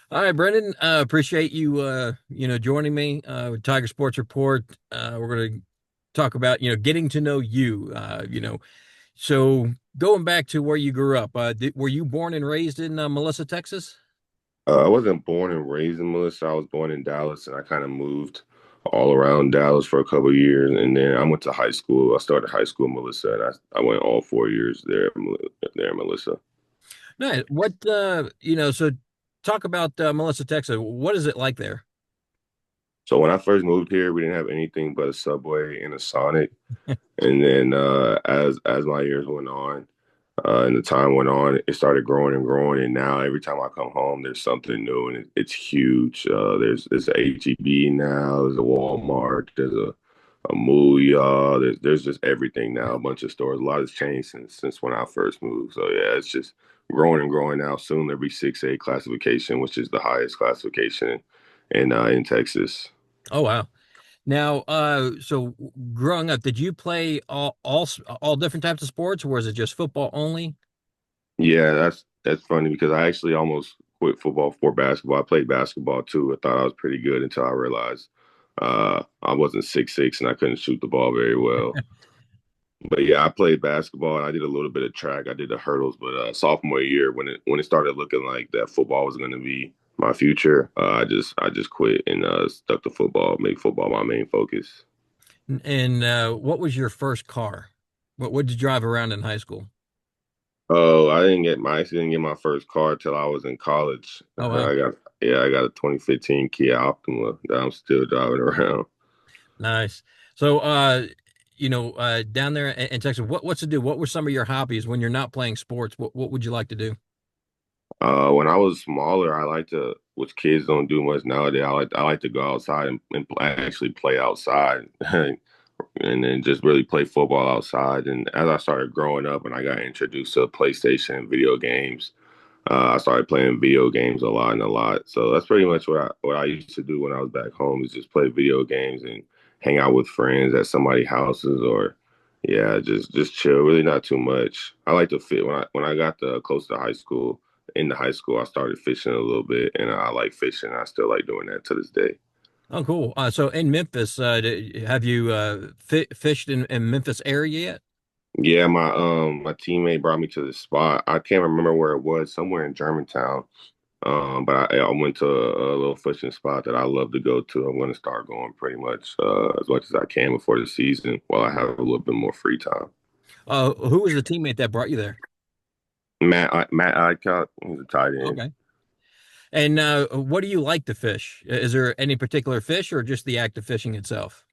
All right, Brendon. Appreciate you, joining me with Tiger Sports Report. We're going to talk about, getting to know you. So going back to where you grew up, were you born and raised in Melissa, Texas? I wasn't born and raised in Melissa. I was born in Dallas, and I kind of moved all around Dallas for a couple of years, and then I went to high school. I started high school in Melissa, and I went all 4 years there in Melissa. No. So talk about Melissa, Texas. What is it like there? So when I first moved here, we didn't have anything but a Subway and a Sonic. And then as my years went on, and the time went on, it started growing and growing. And now every time I come home, there's something new, and it's huge. There's a HEB now, there's a Walmart, there's a movie. There's just everything now. A bunch of stores. A lot has changed since when I first moved. So yeah, it's just growing and growing now. Soon there'll be 6A classification, which is the highest classification in Texas. Oh, wow. Now, so growing up, did you play all different types of sports, or was it just football only? Yeah, that's funny because I actually almost quit football for basketball. I played basketball too. I thought I was pretty good until I realized I wasn't 6'6" and I couldn't shoot the ball very well. But yeah, I played basketball and I did a little bit of track. I did the hurdles, but sophomore year when it started looking like that football was going to be my future, I just quit and stuck to football, made football my main focus. And what was your first car? What did you drive around in high school? Oh, I didn't get my first car till I was in college. Oh, wow. I got a 2015 Kia Optima that I'm still driving around. Nice. So, down there in Texas, what's to do? What were some of your hobbies when you're not playing sports? What would you like to do? When I was smaller, I like to, which kids don't do much nowadays. I like to go outside and actually play outside, and then just really play football outside. And as I started growing up and I got introduced to PlayStation and video games, I started playing video games a lot and a lot. So that's pretty much what I used to do when I was back home is just play video games and hang out with friends at somebody's houses or yeah, just chill. Really not too much. I like to fit when I got close to high school. In the high school, I started fishing a little bit, and I like fishing. I still like doing that to this day. Oh, cool. So in Memphis, have you fished in Memphis area yet? Yeah, my teammate brought me to the spot. I can't remember where it was, somewhere in Germantown. But I went to a little fishing spot that I love to go to. I'm going to start going pretty much as I can before the season while I have a little bit more free time. Who was the teammate that brought you there? Matt Icott, he's a tight end. Okay. And what do you like to fish? Is there any particular fish or just the act of fishing itself?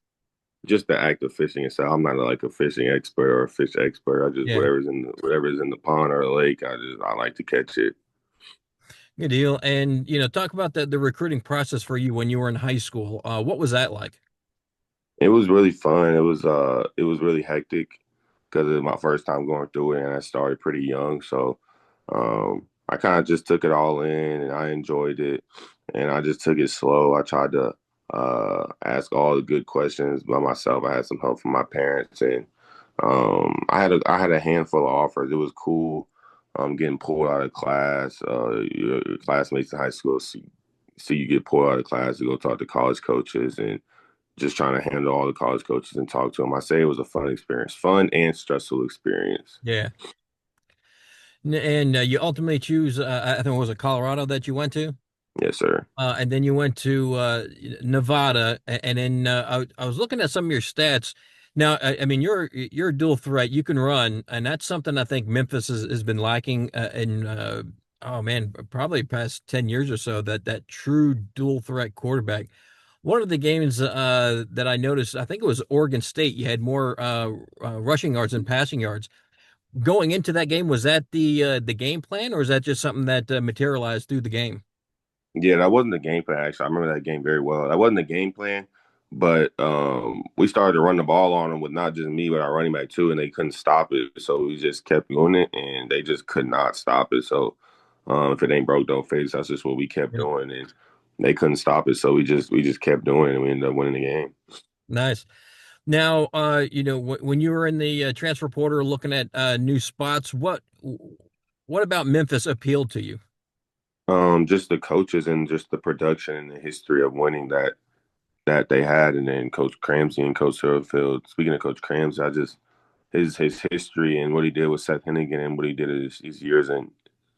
Just the act of fishing itself. I'm not like a fishing expert or a fish expert. I just Yeah, whatever's in the pond or the lake. I like to catch it. good deal. And talk about the recruiting process for you when you were in high school. What was that like? It was really fun. It was really hectic because it was my first time going through it, and I started pretty young. So I kind of just took it all in, and I enjoyed it. And I just took it slow. I tried to ask all the good questions by myself. I had some help from my parents, and I had a handful of offers. It was cool. Getting pulled out of class. Your classmates in high school see you get pulled out of class to go talk to college coaches and just trying to handle all the college coaches and talk to them. I say it was a fun experience, fun and stressful experience. Yeah. And you ultimately choose, I think it was Colorado that you went to? Yes, sir. And then you went to Nevada, and then I was looking at some of your stats. Now, I mean, you're a dual threat. You can run, and that's something I think Memphis has been lacking in oh man, probably past 10 years or so. That true dual threat quarterback. One of the games that I noticed, I think it was Oregon State. You had more rushing yards than passing yards. Going into that game, was that the game plan, or is that just something that materialized through the game? Yeah, that wasn't the game plan. Actually, I remember that game very well. That wasn't the game plan, but we started to run the ball on them with not just me, but our running back too, and they couldn't stop it. So we just kept doing it, and they just could not stop it. So if it ain't broke, don't fix. That's just what we kept doing, and they couldn't stop it. So we just kept doing it, and we ended up winning the game. Nice. Now, when you were in the transfer portal looking at new spots, what about Memphis appealed to you? Just the coaches and just the production and the history of winning that they had, and then Coach Cramsey and Coach Sherfield. Speaking of Coach Cramsey, I just his history and what he did with Seth Hennigan and what he did his years in.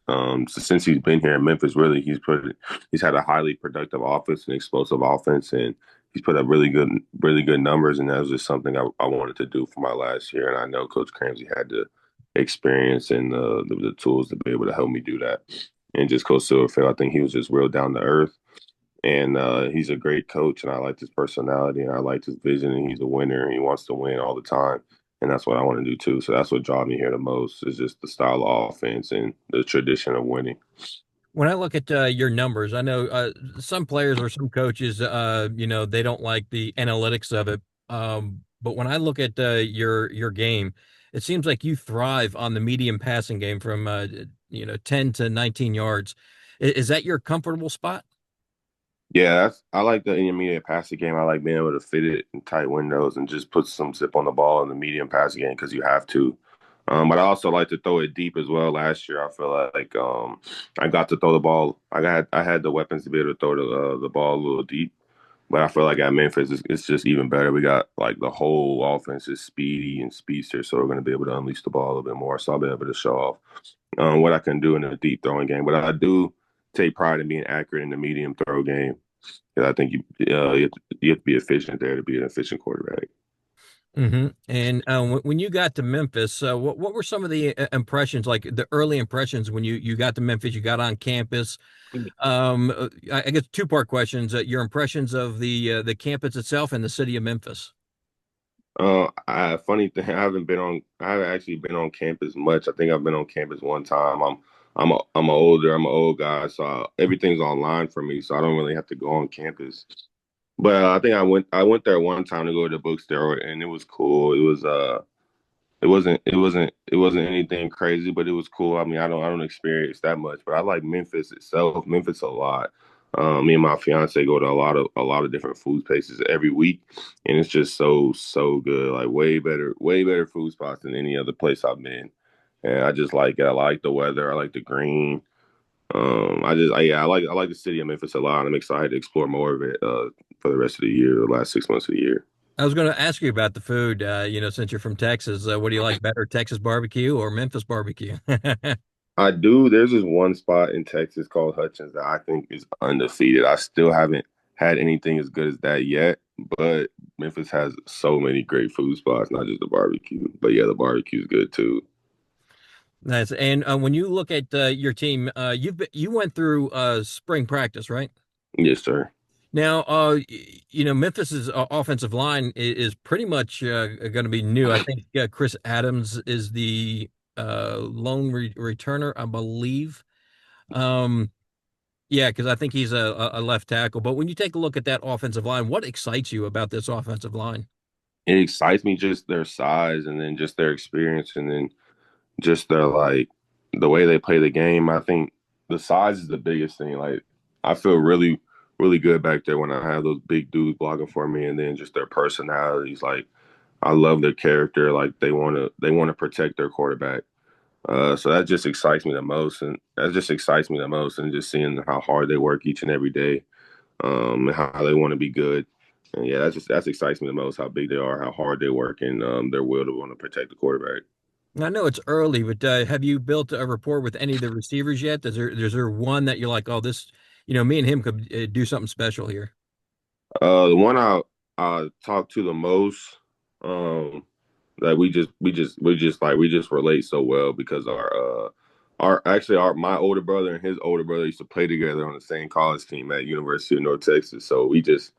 So since he's been here in Memphis, really he's had a highly productive offense and explosive offense, and he's put up really good numbers. And that was just something I wanted to do for my last year. And I know Coach Cramsey had the experience and the tools to be able to help me do that. And just Coach Silverfield, I think he was just real down to earth, and he's a great coach, and I like his personality, and I like his vision, and he's a winner, and he wants to win all the time, and that's what I want to do too. So that's what draws me here the most is just the style of offense and the tradition of winning. When I look at your numbers, I know some players or some coaches, they don't like the analytics of it. But when I look at your game, it seems like you thrive on the medium passing game from 10 to 19 yards. Is that your comfortable spot? Yeah, I like the intermediate passing game. I like being able to fit it in tight windows and just put some zip on the ball in the medium passing game because you have to. But I also like to throw it deep as well. Last year, I feel like I got to throw the ball. I had the weapons to be able to throw the ball a little deep. But I feel like at Memphis, it's just even better. We got like the whole offense is speedy and speedster, so we're going to be able to unleash the ball a little bit more. So I'll be able to show off what I can do in the deep throwing game. But I do take pride in being accurate in the medium throw game. I think you have to be efficient there to be an efficient quarterback. And when you got to Memphis, what were some of the impressions, like the early impressions when you got to Memphis, you got on campus? I guess two-part questions. Your impressions of the campus itself and the city of Memphis. Funny thing, I haven't actually been on campus much. I think I've been on campus one time. I'm an old guy, so everything's online for me, so I don't really have to go on campus. But I think I went there one time to go to the bookstore, and it was cool. It wasn't anything crazy, but it was cool. I mean, I don't experience that much, but I like Memphis itself, Memphis a lot. Me and my fiance go to a lot of different food places every week, and it's just so good. Like way better food spots than any other place I've been. And I just like it. I like the weather. I like the green. I like the city of Memphis a lot. I'm excited to explore more of it for the rest of the year, the last 6 months of the year. I was going to ask you about the food. Since you're from Texas, what do you like better, Texas barbecue or Memphis barbecue? I do. There's this one spot in Texas called Hutchins that I think is undefeated. I still haven't had anything as good as that yet, but Memphis has so many great food spots, not just the barbecue. But yeah, the barbecue is good too. Nice. And when you look at your team, you went through spring practice, right? Yes, sir. Now, Memphis's offensive line is pretty much going to be new. I think Chris Adams is the lone returner, I believe. Um, yeah, because I think he's a left tackle. But when you take a look at that offensive line, what excites you about this offensive line? It excites me just their size and then just their experience and then just their like the way they play the game. I think the size is the biggest thing. Like I feel really good back there when I have those big dudes blocking for me, and then just their personalities. Like I love their character. Like they want to protect their quarterback. So that just excites me the most, and that just excites me the most, and just seeing how hard they work each and every day, and how they want to be good. And yeah, that excites me the most. How big they are, how hard they work, and their will to want to protect the quarterback. I know it's early, but have you built a rapport with any of the receivers yet? Is there one that you're like, oh, this, me and him could do something special here? The one I talk to the most, um, like we just relate so well because our my older brother and his older brother used to play together on the same college team at University of North Texas. So we hit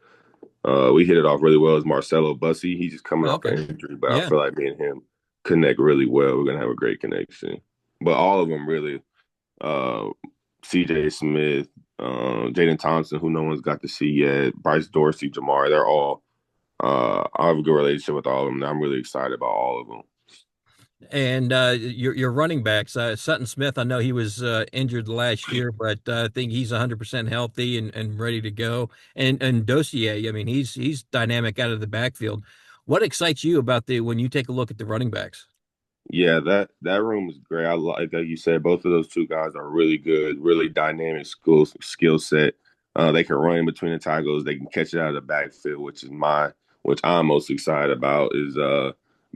it off really well. As Marcelo Bussy, he's just coming Oh, off okay. an injury, but I Yeah. feel like me and him connect really well. We're gonna have a great connection. But all of them really, uh, C.J. Smith, Jaden Thompson, who no one's got to see yet, Bryce Dorsey, Jamar, they're all. I have a good relationship with all of them. And I'm really excited about all of them. And your running backs, Sutton Smith, I know he was injured last year, but I think he's 100% healthy and ready to go. And Dossier, I mean, he's dynamic out of the backfield. What excites you about the when you take a look at the running backs? Yeah, that room is great. I like you said, both of those two guys are really good, really dynamic skill set. They can run in between the tackles. They can catch it out of the backfield, which I'm most excited about is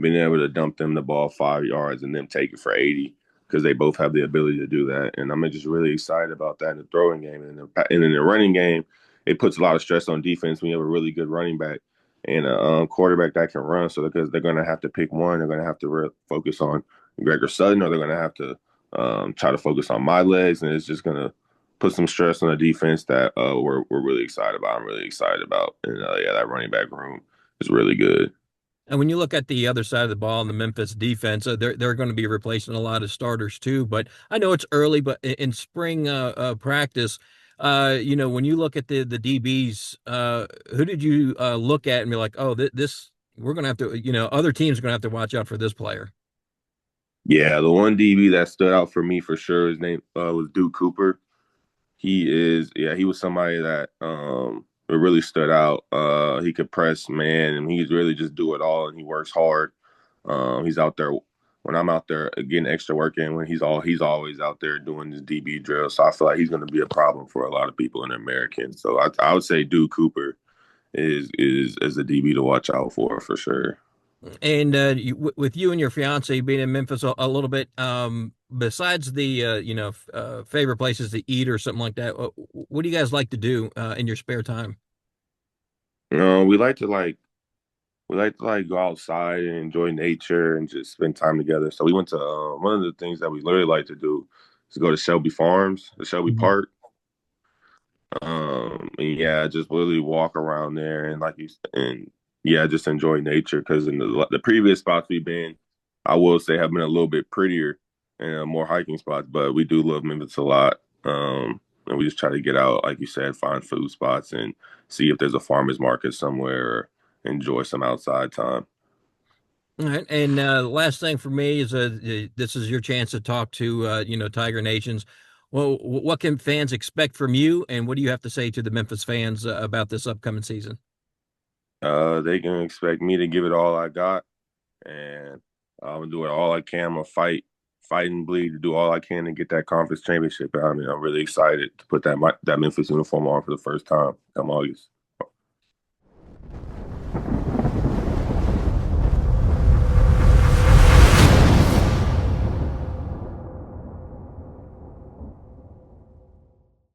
being able to dump them the ball 5 yards and them take it for 80 because they both have the ability to do that. And I'm just really excited about that in the throwing game and in the running game. It puts a lot of stress on defense when you have a really good running back and a quarterback that can run. So because they're going to have to pick one, they're going to have to focus on Gregor Sutton, or they're going to have to try to focus on my legs, and it's just going to put some stress on the defense that we're really excited about. I'm really excited about, and yeah, that running back room is really good. And when you look at the other side of the ball in the Memphis defense, they're going to be replacing a lot of starters too. But I know it's early, but in spring practice, when you look at the DBs, who did you look at and be like, oh, this we're going to have to, other teams are going to have to watch out for this player. Yeah, the one DB that stood out for me for sure, his name was Duke Cooper. He was somebody that it really stood out. He could press man, and he's really just do it all, and he works hard. He's out there when I'm out there getting extra work in. When he's always out there doing this DB drill. So I feel like he's going to be a problem for a lot of people in the American. So I would say Duke Cooper is a DB to watch out for sure. And with you and your fiance being in Memphis a little bit, besides the favorite places to eat or something like that, what do you guys like to do in your spare time? We like to go outside and enjoy nature and just spend time together. So we went to one of the things that we literally like to do is go to Shelby Farms, the Shelby Mhm. Park. And yeah, just really walk around there and and yeah, just enjoy nature. Because in the previous spots we've been, I will say have been a little bit prettier and more hiking spots, but we do love Memphis a lot. And we just try to get out, like you said, find food spots and see if there's a farmer's market somewhere or enjoy some outside time. All right. And last thing for me is this is your chance to talk to Tiger Nations. Well, what can fans expect from you, and what do you have to say to the Memphis fans about this upcoming season? They can expect me to give it all I got, and I'm gonna do it all I can. I'm gonna fight and bleed to do all I can to get that conference championship. I mean, I'm really excited to put that Memphis uniform on for the first time come August.